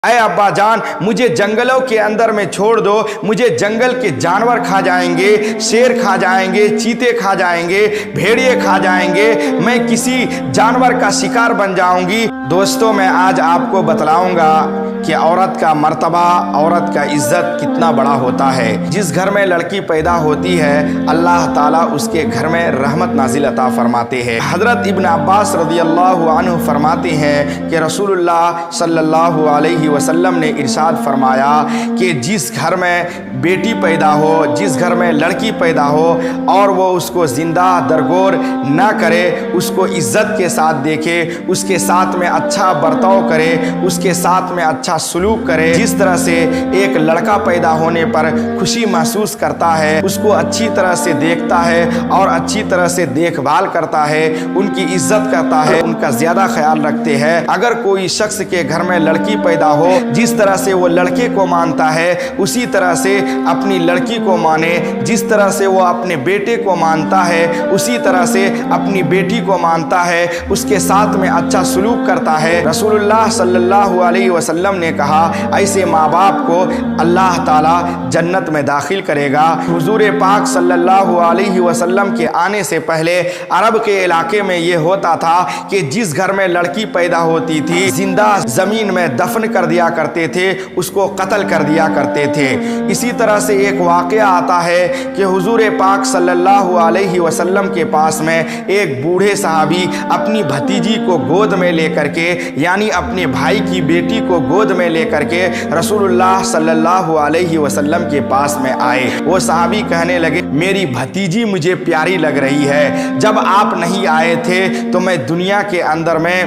اے ابا جان مجھے جنگلوں کے اندر میں چھوڑ دو، مجھے جنگل کے جانور کھا جائیں گے، شیر کھا جائیں گے، چیتے کھا جائیں گے، بھیڑیے کھا جائیں گے، میں کسی جانور کا شکار بن جاؤں گی۔ دوستو میں آج آپ کو بتلاؤں گا کہ عورت کا مرتبہ، عورت کا عزت کتنا بڑا ہوتا ہے۔ جس گھر میں لڑکی پیدا ہوتی ہے اللہ تعالیٰ اس کے گھر میں رحمت نازل عطا فرماتے ہیں۔ حضرت ابن عباس رضی اللہ عنہ فرماتے ہیں کہ رسول اللہ صلی اللہ علیہ وسلم نے ارشاد فرمایا کہ جس گھر میں بیٹی پیدا ہو، جس گھر میں لڑکی پیدا ہو اور وہ اس کو زندہ درگور نہ کرے، اس کو عزت کے ساتھ دیکھے، اس کے ساتھ میں اچھا برتاؤ کرے، اس کے ساتھ میں اچھا سلوک کرے، جس طرح سے ایک لڑکا پیدا ہونے پر خوشی محسوس کرتا ہے، اس کو اچھی طرح سے دیکھتا ہے اور اچھی طرح سے دیکھ بھال کرتا ہے، ان کی عزت کرتا ہے، ان کا زیادہ خیال رکھتے ہیں۔ اگر کوئی شخص کے گھر میں لڑکی پیدا ہو، جس طرح سے وہ لڑکے کو مانتا ہے اسی طرح سے اپنی لڑکی کو مانے، جس طرح سے وہ اپنے بیٹے کو مانتا ہے اسی طرح سے اپنی بیٹی کو مانتا ہے، اس کے ساتھ میں اچھا سلوک کرتا ہے۔ رسول اللہ صلی اللہ علیہ وسلم نے کہا ایسے ماں باپ کو اللہ تعالیٰ جنت میں داخل کرے گا۔ حضور پاک صلی اللہ علیہ وسلم کے آنے سے پہلے عرب کے علاقے میں یہ ہوتا تھا کہ جس گھر میں لڑکی پیدا ہوتی تھی زندہ زمین میں دفن کر دیا کرتے تھے، اس کو قتل کر دیا کرتے تھے۔ اسی طرح سے ایک واقعہ آتا ہے کہ حضور پاک صلی اللہ علیہ وسلم کے پاس میں ایک بوڑھے صحابی اپنی بھتیجی کو گود میں لے کر کے، یعنی اپنے بھائی کی بیٹی کو گود میں لے کر کے رسول اللہ صلی اللہ علیہ وسلم کے پاس میں آئے۔ وہ صحابی کہنے لگے میری بھتیجی مجھے پیاری لگ رہی ہے، جب آپ نہیں آئے تھے تو میں دنیا کے اندر میں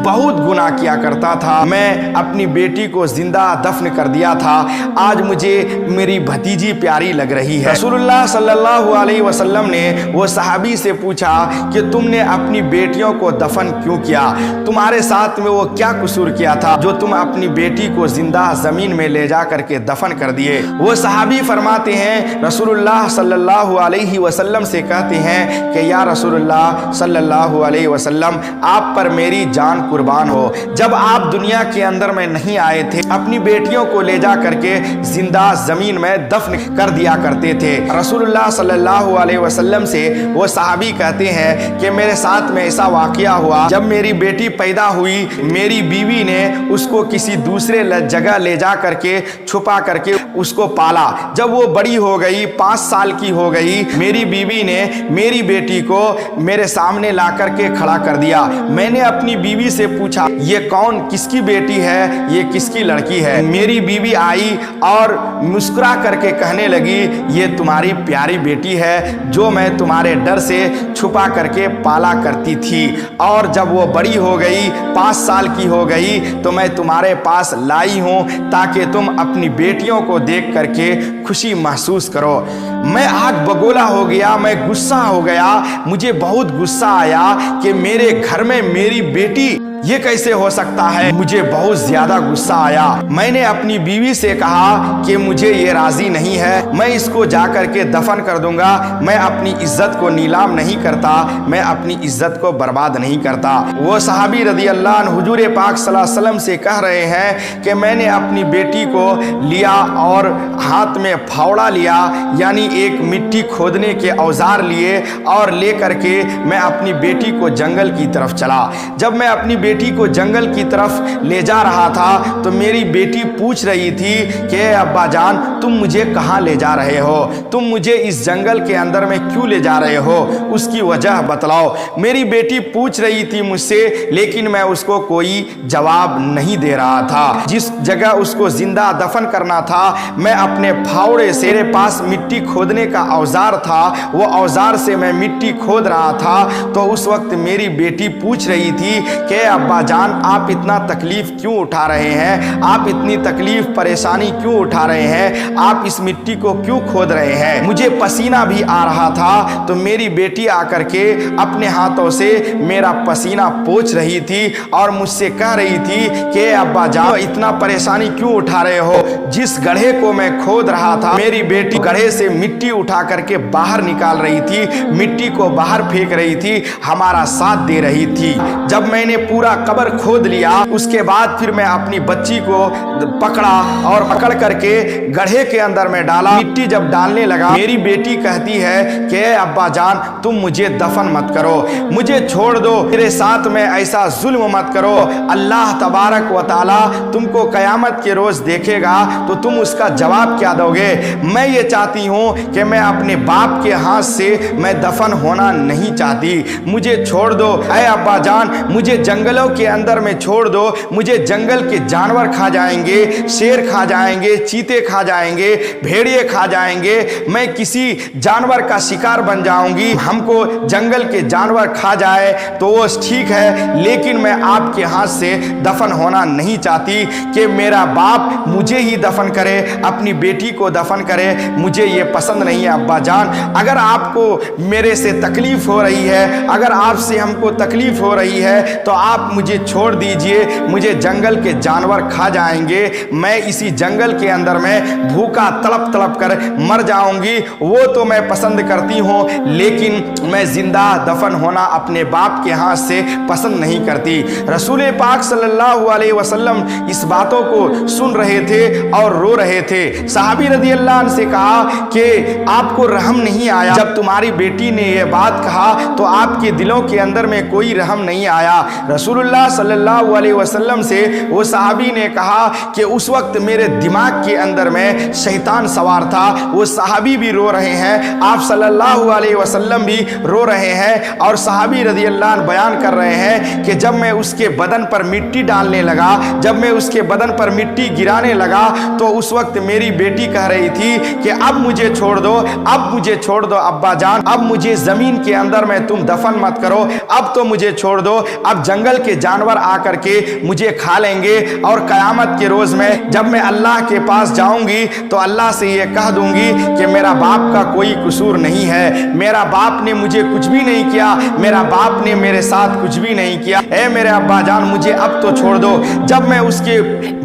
بہت گناہ کیا کرتا تھا، میں اپنی بیٹی کو زندہ دفن کر دیا تھا، آج مجھے میری بھتیجی پیاری لگ رہی ہے۔ رسول اللہ صلی اللہ علیہ وسلم نے وہ صحابی سے پوچھا کہ تم نے اپنی بیٹیوں کو دفن کیوں کیا؟ تمہارے ساتھ میں وہ کیا قصور کیا تھا جو تم اپنی بیٹی کو زندہ زمین میں لے جا کر کے دفن کر دیے؟ وہ صحابی فرماتے ہیں رسول اللہ صلی اللہ علیہ وسلم سے کہتے ہیں کہ یا رسول اللہ صلی اللہ علیہ وسلم آپ پر میری جان قربان ہو، جب آپ دنیا کے اندر میں نہیں آئے تھے اپنی بیٹیوں کو لے جا کر کے زندہ زمین میں دفن کر دیا کرتے تھے۔ رسول اللہ صلی اللہ علیہ وسلم سے وہ صحابی کہتے ہیں کہ میرے ساتھ میں ایسا واقعہ ہوا، جب میری بیٹی پیدا ہوئی میری بیوی نے اس کو کسی دوسرے جگہ لے جا کر کے چھپا کر کے اس کو پالا، جب وہ بڑی ہو گئی 5 سال کی ہو گئی میری بیوی نے میری بیٹی کو میرے سامنے لا کر کے کھڑا کر دیا۔ میں نے اپنی بیوی سے پوچھا یہ کون، کس کی بیٹی ہے، یہ کس کی لڑکی ہے؟ میری بیوی آئی اور مسکرا کر کے کہنے لگی یہ تمہاری پیاری بیٹی ہے جو میں تمہارے ڈر سے چھپا کر کے پالا کرتی تھی، اور جب وہ بڑی ہو گئی 5 سال کی ہو گئی تو میں تمہارے پاس لائی ہوں تاکہ تم اپنی بیٹیوں کو دیکھ کر کے خوشی محسوس کرو۔ میں آگ بگولا ہو گیا، میں غصہ ہو گیا، مجھے بہت غصہ آیا کہ میرے گھر میں میری بیٹی یہ کیسے ہو سکتا ہے؟ مجھے بہت زیادہ غصہ آیا۔ میں نے اپنی بیوی سے کہا کہ مجھے یہ راضی نہیں ہے، میں اس کو جا کر کے دفن کر دوں گا، میں اپنی عزت کو نیلام نہیں کرتا، میں اپنی عزت کو برباد نہیں کرتا۔ وہ صحابی رضی اللہ عنہ حضور پاک صلی اللہ علیہ وسلم سے کہہ رہے ہیں کہ میں نے اپنی بیٹی کو لیا اور ہاتھ میں پھاوڑا لیا، یعنی ایک مٹی کھودنے کے اوزار لیے اور لے کر کے میں اپنی بیٹی کو جنگل کی طرف چلا۔ جب میں اپنی بیٹی کو جنگل کی طرف لے جا رہا تھا تو میری بیٹی پوچھ رہی تھی کہ ابا جان تم مجھے کہاں لے جا رہے ہو، تم مجھے اس جنگل کے اندر میں کیوں لے جا رہے ہو، اس کی وجہ بتلاؤ۔ میری بیٹی پوچھ رہی تھی مجھ سے لیکن میں اس کو کوئی جواب نہیں دے رہا تھا۔ جس جگہ اس کو زندہ دفن کرنا تھا میں اپنے پھاوڑے سے، میرے پاس مٹی کھودنے کا اوزار تھا، وہ اوزار سے میں مٹی کھود رہا تھا تو اس وقت میری بیٹی پوچھ رہی تھی کہ ابا جان آپ اتنا تکلیف کیوں اٹھا رہے ہیں، آپ اتنی تکلیف پریشانی کیوں اٹھا رہے ہیں، آپ اس مٹی کو کیوں کھود رہے ہیں؟ مجھے پسینہ بھی آ رہا تھا تو میری بیٹی آ کر کے اپنے ہاتھوں سے میرا پسینہ پوچھ رہی تھی اور مجھ سے کہہ رہی تھی کہ ابا جان اتنا پریشانی کیوں اٹھا رہے ہو؟ جس گڑھے کو میں کھود رہا تھا میری بیٹی گڑھے سے مٹی اٹھا کر کے باہر نکال رہی تھی، مٹی کو باہر پھینک رہی تھی، ہمارا ساتھ دے رہی تھی۔ جب میں نے پورا पूरा कब्र खोद लिया। उसके बाद फिर मैं अपनी बच्ची को पकड़ा और पकड़ करके गड्ढे के अंदर में डाला। मिट्टी जब डालने लगा, मेरी बेटी कहती है कि अब्बा जान तुम मुझे दफन मत करो, मुझे छोड़ दो, मेरे साथ में ऐसा जुल्म मत करो। अल्लाह तबारक व ताला तुमको कयामत के रोज देखेगा तो तुम उसका जवाब क्या दोगे। मैं ये चाहती हूँ कि मैं अपने बाप के हाथ से मैं दफन होना नहीं चाहती, मुझे छोड़ दो। ऐ अब्बा जान मुझे जंगलों के अंदर में छोड़ दो, मुझे जंगल के जानवर खा जाएंगे, शेर खा जाएंगे, चीते खा जाएंगे, भेड़िए खा जाएंगे, मैं किसी जानवर का शिकार बन जाऊंगी। हमको जंगल के जानवर खा जाए तो वो ठीक है, लेकिन मैं आपके हाथ से दफन होना नहीं चाहती कि मेरा बाप मुझे ही दफन करे, अपनी बेटी को दफन करे, मुझे ये पसंद नहीं है। अब्बा जान अगर आपको मेरे से तकलीफ हो रही है, अगर आपसे हमको तकलीफ हो रही है तो आप मुझे छोड़ दीजिए, मुझे जंगल के जानवर खा जाएंगे, मैं इसी जंगल के अंदर में भूखा तड़प तड़प कर मर जाऊंगी। वो तो मैं पसंद करती हूँ, लेकिन मैं जिंदा दफन होना अपने बाप के हाथ से पसंद नहीं करती। रसूल पाक सल्लल्लाहु अलैहि वसल्लम इस बातों को सुन रहे थे और रो रहे थे। सहाबी रज़ी अल्लाह अन्हु से कहा कि आपको रहम नहीं आया जब तुम्हारी बेटी ने यह बात कहा, तो आपके दिलों के अंदर में कोई रहम नहीं आया। रसूलुल्लाह सल्लल्लाहु अलैहि वसल्लम से वो सहाबी ने कहा कि उस वक्त मेरे दिमाग के अंदर में शैतान सवार था। वो सहाबी भी रो रहे हैं, आप सल्लल्लाहु अलैहि वसल्लम भी रो रहे हैं, और सहाबी रज़ी अल्लाह अन्हु बयान कर रहे हैं कि जब मैं उसके बदन पर मिट्टी डालने लगा, जब मैं उसके बदन पर मिट्टी गिराने लगा, तो उस वक्त मेरी बेटी कह रही थी कि अब मुझे छोड़ दो, अब मुझे छोड़ दो अब्बा जान, अब मुझे जमीन के अंदर में तुम दफन मत करो, अब तो मुझे छोड़ दो, अब जंगल के जानवर आकर के मुझे खा लेंगे, और कयामत के रोज में जब मैं अल्लाह के पास जाऊंगी तो अल्लाह से ये कह दूंगी कि मेरा बाप का कोई कसूर नहीं है, मेरा बाप ने मुझे कुछ भी नहीं किया, मेरा बाप ने मेरे साथ कुछ भी नहीं किया, ए मेरे अब्बा जान मुझे अब तो छोड़ दो। जब मैं उसके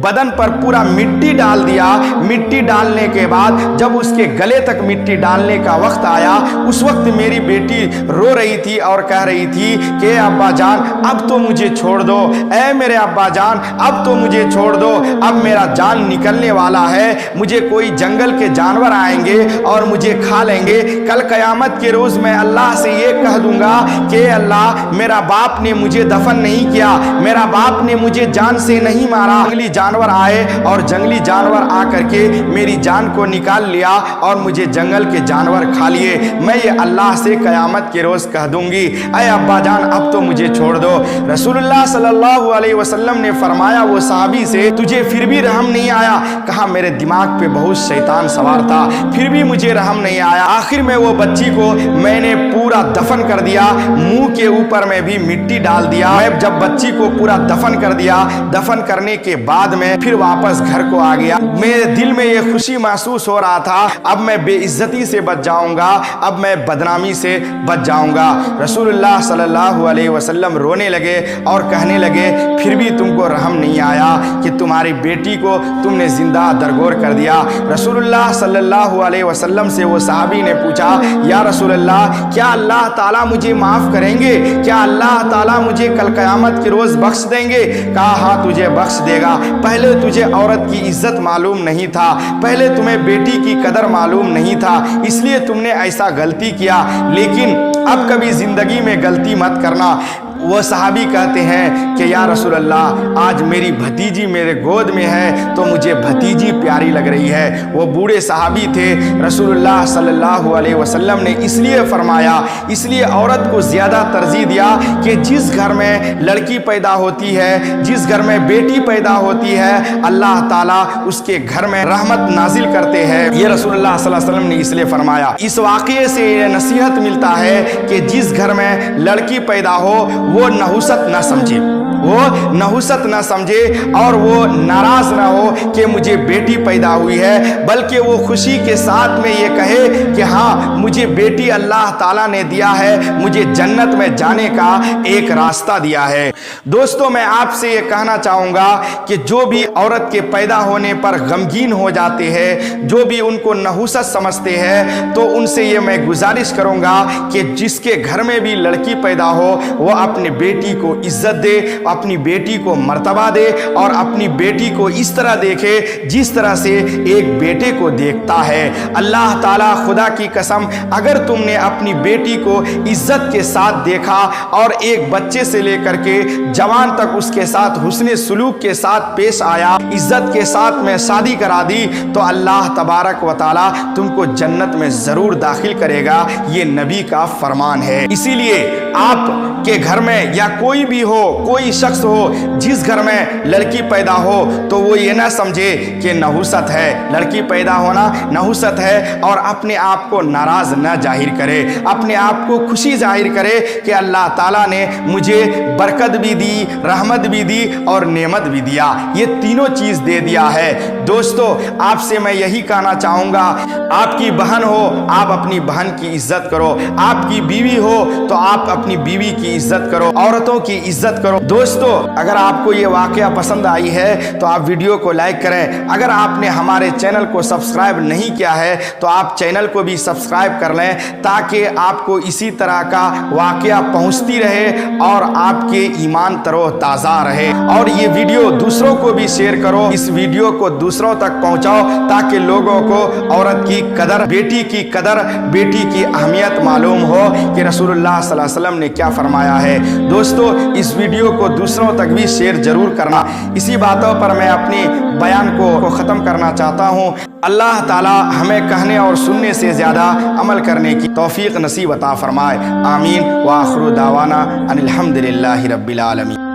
बदन पर पूरा मिट्टी डाल दिया, मिट्टी डालने के बाद जब उसके गले तक मिट्टी डालने का वक्त आया, उस वक्त मेरी बेटी रो रही थी और कह रही थी कि अब्बा जान अब तो मुझे छोड़ दो, ऐ मेरे अब्बा जान अब तो मुझे छोड़ दो, अब मेरा जान निकलने वाला है, मुझे कोई जंगल के जानवर आएंगे और मुझे खा लेंगे। कल कयामत के रोज मैं अल्लाह से ये कह दूंगा कि अल्लाह मेरा बाप ने मुझे दफन नहीं किया, मेरा बाप ने मुझे जान से नहीं मारा। जंगली जानवर आए और जंगली जानवर आकर के मेरी जान को निकाल लिया और मुझे जंगल के जानवर खा लिए। मैं ये अल्लाह से कयामत के रोज कह दूंगी, ऐ अब्बा जान अब तो मुझे छोड़ दो। रसूलुल्लाह सल्लल्लाहु अलैहि वसल्लम ने फरमाया वो सहाबी से, तुझे फिर भी रहम नहीं आया? कहा मेरे दिमाग पे बहुत शैतान सवार था, फिर भी मुझे रहम नहीं आया। आखिर में वो बच्ची को मैंने पूरा दफन कर दिया, मुंह के ऊपर में भी मिट्टी डाल दिया। मैं जब बच्ची को पूरा दफन कर दिया, दफन करने के बाद में फिर वापस घर को आ गया। मेरे दिल में ये खुशी महसूस हो रहा था, अब मैं बेइज्जती से बच जाऊंगा, अब मैं बदनामी से बच जाऊंगा। रसूलुल्लाह सल्लल्लाहु अलैहि वसल्लम रोने लगे और कहने लगे फिर भी तुमको रहम नहीं आया कि तुम्हारी बेटी को तुमने जिंदा दरगोर कर दिया। रसूलुल्लाह सल्लल्लाहु अलैहि वसल्लम से वो सहाबी ने पूछा, या रसूलल्लाह क्या अल्लाह ताला मुझे माफ करेंगे, क्या अल्लाह ताला मुझे कल क़यामत के रोज बख्श देंगे? कहा हाँ तुझे बख्श देगा। पहले तुझे औरत की इज्जत मालूम नहीं था, पहले तुम्हें बेटी की कदर मालूम नहीं था, इसलिए तुमने ऐसा गलती किया, लेकिन अब कभी जिंदगी में गलती मत करना। वो सहाबी कहते हैं कि या रसूल अल्लाह आज मेरी भतीजी मेरे गोद में है तो मुझे भतीजी प्यारी लग रही है। वो बूढ़े सहाबी थे। रसूलुल्लाह सल्लल्लाहु अलैहि वसल्लम ने इसलिए फरमाया, इसलिए औरत को ज़्यादा तरजीह दिया कि जिस घर में लड़की पैदा होती है, जिस घर में बेटी पैदा होती है, अल्लाह ताला उसके घर में रहमत नाजिल करते हैं। ये रसूलुल्लाह सल्लल्लाहु अलैहि वसल्लम ने इसलिए फरमाया। इस वाक़ये से ये नसीहत मिलता है कि जिस घर में लड़की पैदा हो वो नहुसत न समझे, वो नहुसत न समझे और वो नाराज ना हो कि मुझे बेटी पैदा हुई है, बल्कि वो खुशी के साथ में ये कहे कि हाँ मुझे बेटी अल्लाह ताला ने दिया है, मुझे जन्नत में जाने का एक रास्ता दिया है। दोस्तों मैं आपसे ये कहना चाहूँगा कि जो भी औरत के पैदा होने पर गमगीन हो जाते हैं, जो भी उनको नहुसत समझते हैं, तो उनसे ये मैं गुजारिश करूँगा कि जिसके घर में भी लड़की पैदा हो वो अपने बेटी को इज्जत दे अपनी बेटी को मर्तबा दे और अपनी बेटी को इस तरह देखे जिस तरह से एक बेटे को देखता है। अल्लाह ताला खुदा की कसम, अगर तुमने अपनी बेटी को इज्जत के साथ देखा और एक बच्चे से लेकर के जवान तक उसके साथ हुस्ने सुलूक के साथ पेश आया, इज्जत के साथ में शादी करा दी, तो अल्लाह तबारक व ताला तुमको जन्नत में ज़रूर दाखिल करेगा। ये नबी का फरमान है। इसीलिए आप के घर में या कोई भी हो, कोई शख्स हो, जिस घर में लड़की पैदा हो तो वो ये ना समझे कि नहुसत है, लड़की पैदा होना नहुसत है, और अपने आप को नाराज़ न जाहिर करे, अपने आप को खुशी जाहिर करे कि अल्लाह ताला ने मुझे बरकत भी दी, रहमत भी दी और नेमत भी दिया, ये तीनों चीज़ दे दिया है। दोस्तों, आपसे मैं यही कहना चाहूँगा, आपकी बहन हो आप अपनी बहन की इज्जत करो, आपकी बीवी हो तो आप अपनी बीवी की इज्जत करो, औरतों की इज्जत करो। दोस्तों, अगर आपको ये वाकया पसंद आई है तो आप वीडियो को लाइक करें। अगर आपने हमारे चैनल को सब्सक्राइब नहीं किया है तो आप चैनल को भी सब्सक्राइब कर लें, ताकि आपको इसी तरह का वाकया पहुंचती रहे और आपके ईमान तरोताज़ा रहे। और ये वीडियो दूसरों को भी शेयर करो, इस वीडियो को दूसरों तक पहुंचाओ, ताकि लोगों को औरत की कदर, बेटी की कदर, बेटी की अहमियत मालूम हो कि रसूलुल्लाह सल्लल्लाहु अलैहि वसल्लम ने क्या फरमाया है। दोस्तों, इस वीडियो को दूसरों तक भी शेयर जरूर करना। इसी बातों पर मैं अपनी बयान को ख़त्म करना चाहता हूँ। अल्लाह ताला हमें कहने और सुनने से ज़्यादा अमल करने की तौफीक नसीब अता फरमाए। आमीन व आखिरु दावाना अनिल हम्दुलिल्लाहि रब्बिल आलमीन।